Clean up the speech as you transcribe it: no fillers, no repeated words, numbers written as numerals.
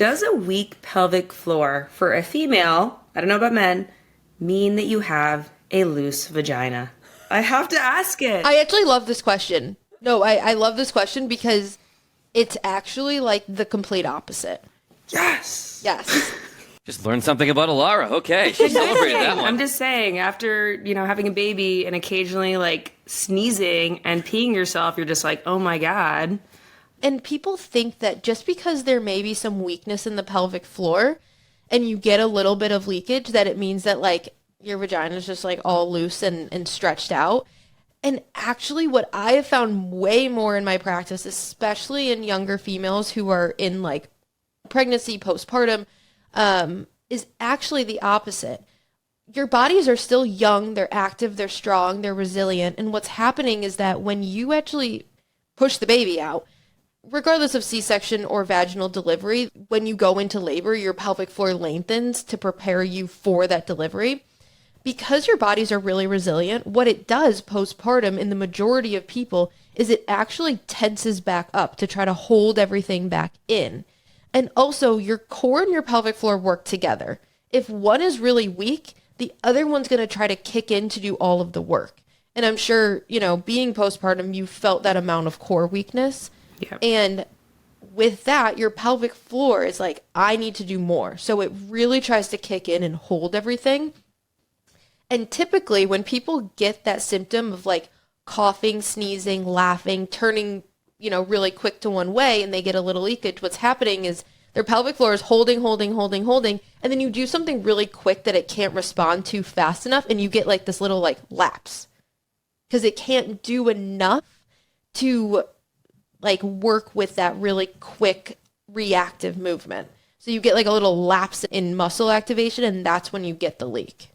Does a weak pelvic floor for a female, I don't know about men, mean that you have a loose vagina? I have to ask it. I actually love this question. No, I love this question because it's actually like the complete opposite. Yes. Yes. Just learned something about Elara. Okay, she celebrated that one. I'm just saying, after, having a baby and occasionally like sneezing and peeing yourself, you're just like, oh my God. And people think that just because there may be some weakness in the pelvic floor and you get a little bit of leakage, that it means that like your vagina is just like all loose and stretched out. And actually what I have found way more in my practice, especially in younger females who are in like pregnancy, postpartum, is actually the opposite. Your bodies are still young, they're active, they're strong, they're resilient. And what's happening is that when you actually push the baby out, regardless of C-section or vaginal delivery, when you go into labor, your pelvic floor lengthens to prepare you for that delivery. Because your bodies are really resilient, what it does postpartum in the majority of people is it actually tenses back up to try to hold everything back in. And also, your core and your pelvic floor work together. If one is really weak, the other one's going to try to kick in to do all of the work. And I'm sure, being postpartum, you felt that amount of core weakness. Yep. And with that, your pelvic floor is like, I need to do more. So it really tries to kick in and hold everything. And typically when people get that symptom of like coughing, sneezing, laughing, turning, really quick to one way and they get a little leakage, what's happening is their pelvic floor is holding. And then you do something really quick that it can't respond to fast enough. And you get like this little like lapse because it can't do enough to like work with that really quick reactive movement. So you get like a little lapse in muscle activation and that's when you get the leak.